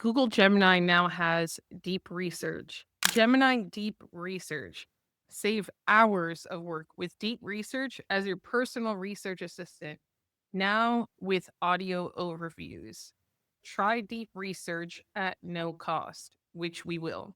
Google Gemini now has deep research. Gemini Deep Research. Save hours of work with deep research as your personal research assistant. Now with audio overviews. Try deep research at no cost, which we will.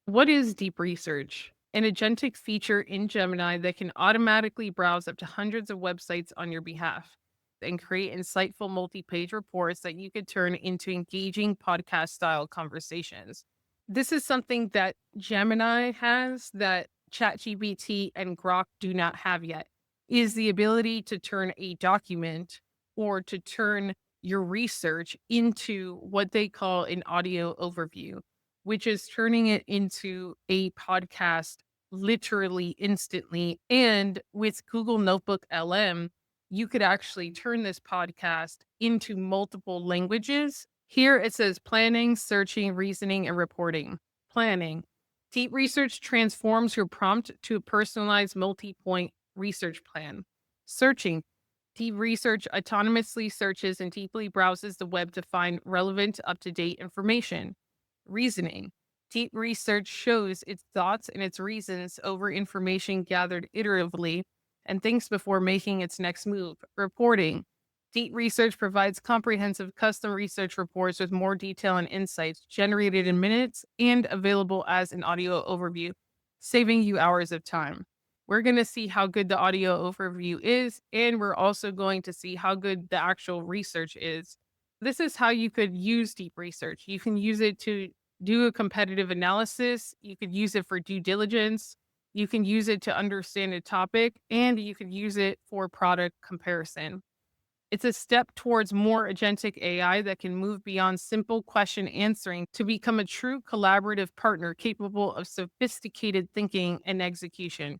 What is deep research? An agentic feature in Gemini that can automatically browse up to hundreds of websites on your behalf and create insightful multi page reports that you could turn into engaging podcast style conversations. This is something that Gemini has that ChatGPT and Grok do not have yet, is the ability to turn a document or to turn your research into what they call an audio overview, which is turning it into a podcast literally instantly. And with Google Notebook LM, you could actually turn this podcast into multiple languages. Here it says planning, searching, reasoning, and reporting. Planning. Deep research transforms your prompt to a personalized multi point research plan. Searching. Deep research autonomously searches and deeply browses the web to find relevant, up to date information. Reasoning. Deep research shows its thoughts and its reasons over information gathered iteratively and thinks before making its next move. Reporting. Deep research provides comprehensive custom research reports with more detail and insights generated in minutes and available as an audio overview, saving you hours of time. We're going to see how good the audio overview is, and we're also going to see how good the actual research is. This is how you could use deep research. You can use it to do a competitive analysis. You could use it for due diligence. You can use it to understand a topic, and you could use it for product comparison. It's a step towards more agentic AI that can move beyond simple question answering to become a true collaborative partner capable of sophisticated thinking and execution.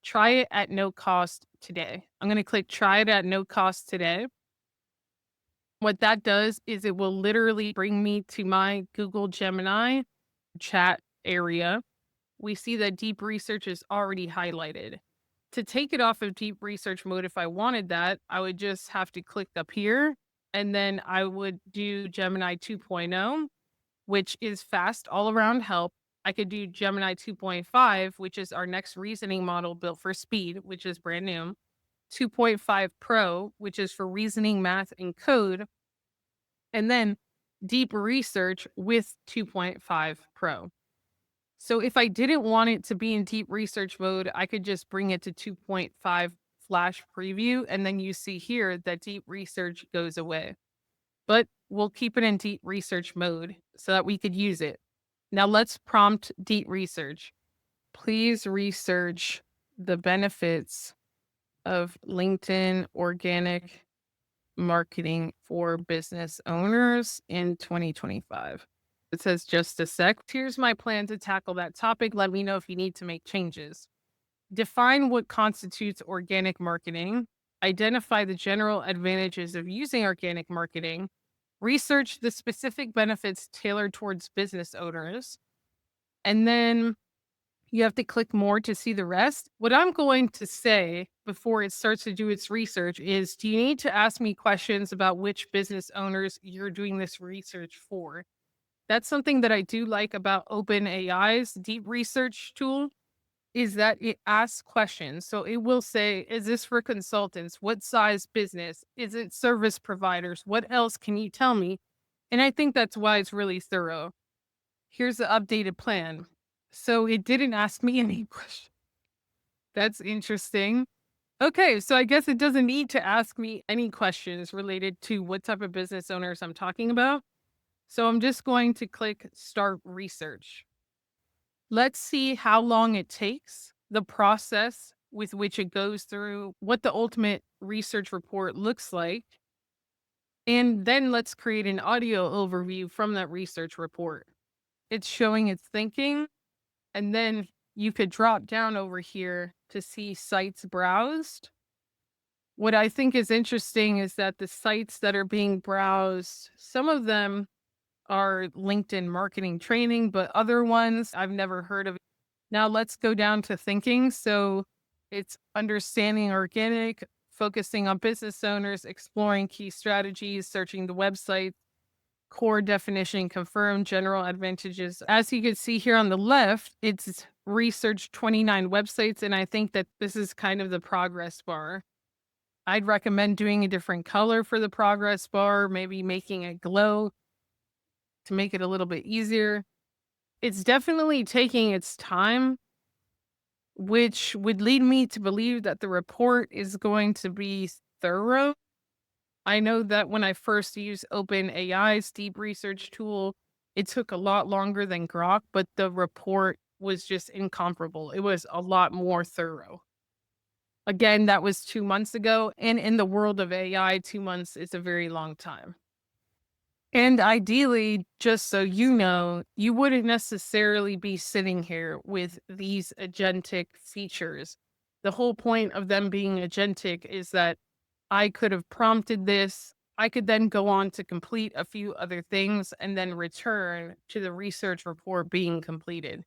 Try it at no cost today. I'm going to click try it at no cost today. What that does is it will literally bring me to my Google Gemini chat area. We see that deep research is already highlighted. To take it off of deep research mode, if I wanted that, I would just have to click up here and then I would do Gemini 2.0, which is fast all around help. I could do Gemini 2.5, which is our next reasoning model built for speed, which is brand new. 2.5 Pro, which is for reasoning, math, and code. And then deep research with 2.5 Pro. So if I didn't want it to be in deep research mode, I could just bring it to 2.5 flash preview. And then you see here that deep research goes away. But we'll keep it in deep research mode so that we could use it. Now let's prompt deep research. Please research the benefits of LinkedIn organic marketing for business owners in 2025. It says just a sec. Here's my plan to tackle that topic. Let me know if you need to make changes. Define what constitutes organic marketing. Identify the general advantages of using organic marketing. Research the specific benefits tailored towards business owners. And then you have to click more to see the rest. What I'm going to say before it starts to do its research is, do you need to ask me questions about which business owners you're doing this research for? That's something that I do like about OpenAI's deep research tool is that it asks questions. So it will say, is this for consultants? What size business? Is it service providers? What else can you tell me? And I think that's why it's really thorough. Here's the updated plan. So it didn't ask me any questions. That's interesting. Okay, so I guess it doesn't need to ask me any questions related to what type of business owners I'm talking about. So I'm just going to click start research. Let's see how long it takes, the process with which it goes through, what the ultimate research report looks like. And then let's create an audio overview from that research report. It's showing its thinking. And then you could drop down over here to see sites browsed. What I think is interesting is that the sites that are being browsed, some of them are LinkedIn marketing training, but other ones I've never heard of. Now let's go down to thinking. So it's understanding organic, focusing on business owners, exploring key strategies, searching the website, core definition confirmed, general advantages. As you can see here on the left, it's researched 29 websites, and I think that this is kind of the progress bar. I'd recommend doing a different color for the progress bar, maybe making it glow to make it a little bit easier. It's definitely taking its time, which would lead me to believe that the report is going to be thorough. I know that when I first used OpenAI's deep research tool, it took a lot longer than Grok, but the report was just incomparable. It was a lot more thorough. Again, that was 2 months ago. And in the world of AI, 2 months is a very long time. And ideally, just so you know, you wouldn't necessarily be sitting here with these agentic features. The whole point of them being agentic is that I could have prompted this. I could then go on to complete a few other things and then return to the research report being completed.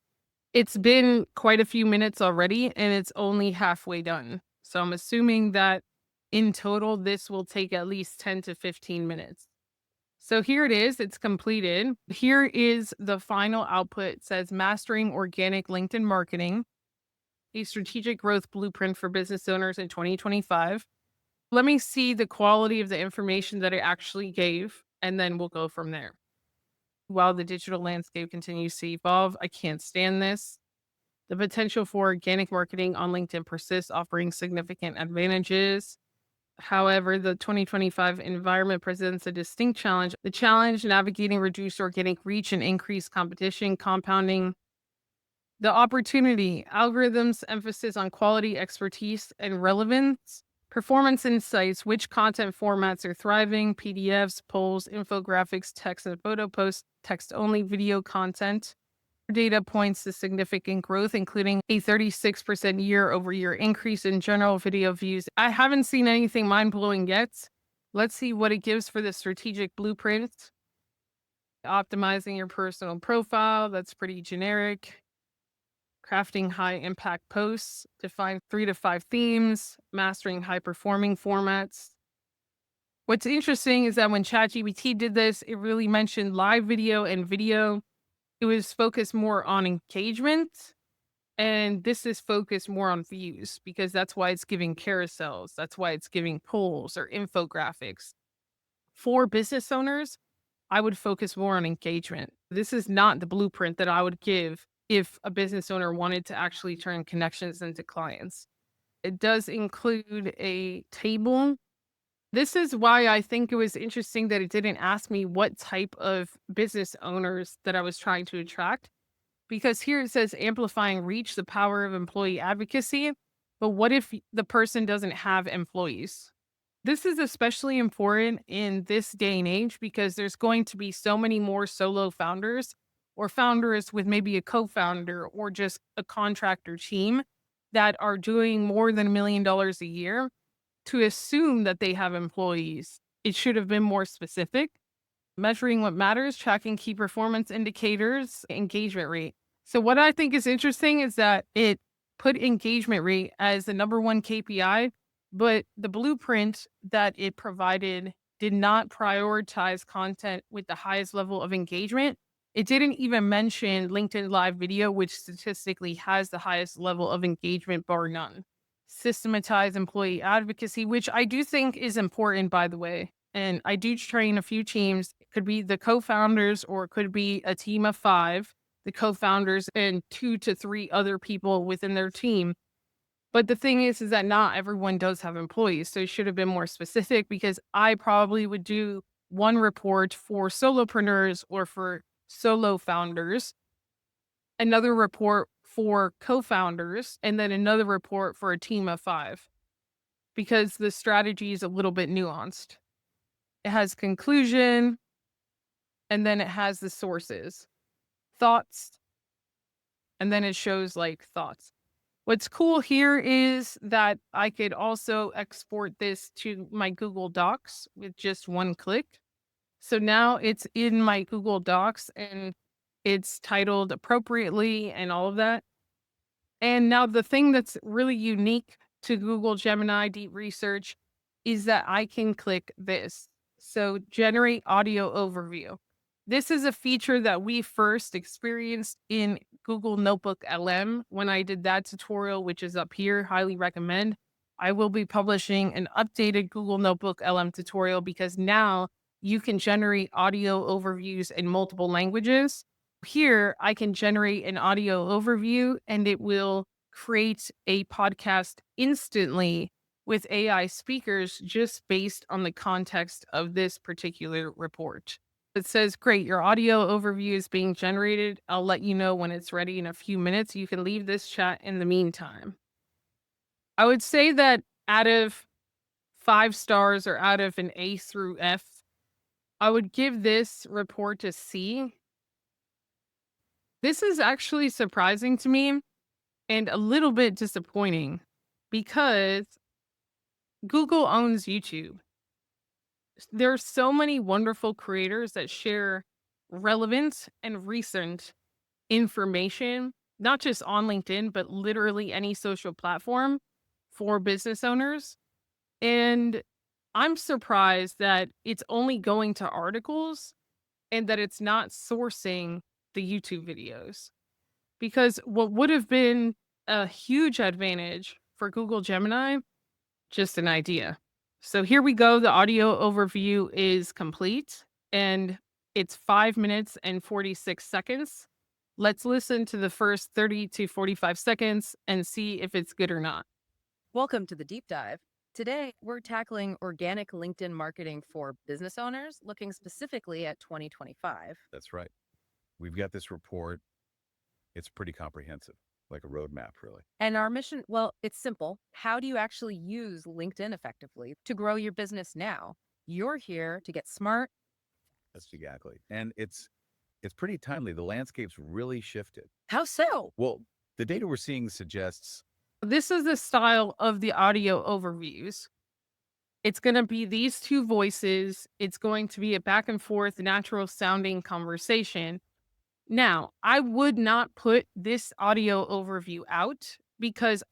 It's been quite a few minutes already and it's only halfway done. So I'm assuming that in total, this will take at least 10 to 15 minutes. So here it is, it's completed. Here is the final output. It says mastering organic LinkedIn marketing, a strategic growth blueprint for business owners in 2025. Let me see the quality of the information that it actually gave, and then we'll go from there. While the digital landscape continues to evolve, I can't stand this. The potential for organic marketing on LinkedIn persists, offering significant advantages. However, the 2025 environment presents a distinct challenge. The challenge navigating reduced organic reach and increased competition, compounding the opportunity, algorithms, emphasis on quality, expertise, and relevance, performance insights, which content formats are thriving, PDFs, polls, infographics, text and photo posts, text only video content. Data points to significant growth, including a 36% year over year increase in general video views. I haven't seen anything mind blowing yet. Let's see what it gives for the strategic blueprint. Optimizing your personal profile, that's pretty generic. Crafting high impact posts, define 3 to 5 themes, mastering high performing formats. What's interesting is that when ChatGPT did this, it really mentioned live video and video. It was focused more on engagement, and this is focused more on views because that's why it's giving carousels. That's why it's giving polls or infographics. For business owners, I would focus more on engagement. This is not the blueprint that I would give if a business owner wanted to actually turn connections into clients. It does include a table. This is why I think it was interesting that it didn't ask me what type of business owners that I was trying to attract, because here it says amplifying reach, the power of employee advocacy. But what if the person doesn't have employees? This is especially important in this day and age because there's going to be so many more solo founders or founders with maybe a co founder or just a contractor team that are doing more than $1 million a year. To assume that they have employees, it should have been more specific. Measuring what matters, tracking key performance indicators, engagement rate. So, what I think is interesting is that it put engagement rate as the number one KPI, but the blueprint that it provided did not prioritize content with the highest level of engagement. It didn't even mention LinkedIn Live video, which statistically has the highest level of engagement, bar none. Systematize employee advocacy, which I do think is important, by the way. And I do train a few teams. It could be the co-founders or it could be a team of 5, the co-founders and 2 to 3 other people within their team. But the thing is that not everyone does have employees. So it should have been more specific because I probably would do one report for solopreneurs or for solo founders, another report for co-founders, and then another report for a team of 5 because the strategy is a little bit nuanced. It has conclusion, and then it has the sources, thoughts, and then it shows like thoughts. What's cool here is that I could also export this to my Google Docs with just one click. So now it's in my Google Docs and it's titled appropriately and all of that. And now the thing that's really unique to Google Gemini Deep Research is that I can click this. So generate audio overview. This is a feature that we first experienced in Google Notebook LM when I did that tutorial, which is up here. Highly recommend. I will be publishing an updated Google Notebook LM tutorial because now you can generate audio overviews in multiple languages. Here, I can generate an audio overview and it will create a podcast instantly with AI speakers just based on the context of this particular report. It says, great, your audio overview is being generated. I'll let you know when it's ready in a few minutes. You can leave this chat in the meantime. I would say that out of 5 stars or out of an A through F, I would give this report a C. This is actually surprising to me and a little bit disappointing because Google owns YouTube. There are so many wonderful creators that share relevant and recent information, not just on LinkedIn, but literally any social platform for business owners. And I'm surprised that it's only going to articles and that it's not sourcing the YouTube videos. Because what would have been a huge advantage for Google Gemini, just an idea. So here we go. The audio overview is complete and it's 5 minutes and 46 seconds. Let's listen to the first 30 to 45 seconds and see if it's good or not. Welcome to the deep dive. Today, we're tackling organic LinkedIn marketing for business owners, looking specifically at 2025. That's right. We've got this report. It's pretty comprehensive, like a roadmap, really. And our mission, well, it's simple. How do you actually use LinkedIn effectively to grow your business now? You're here to get smart. That's exactly. And it's pretty timely. The landscape's really shifted. How so? Well, the data we're seeing suggests This is the style of the audio overviews. It's going to be these two voices. It's going to be a back and forth, natural sounding conversation. Now, I would not put this audio overview out because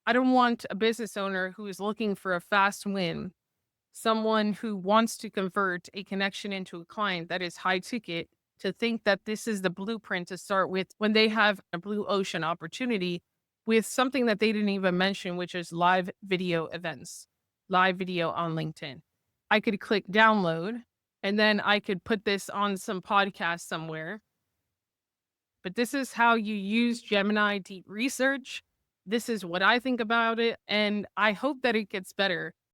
I don't want a business owner who is looking for a fast win, someone who wants to convert a connection into a client that is high ticket, to think that this is the blueprint to start with when they have a blue ocean opportunity with something that they didn't even mention, which is live video events, live video on LinkedIn. I could click download and then I could put this on some podcast somewhere. But this is how you use Gemini deep research. This is what I think about it. And I hope that it gets better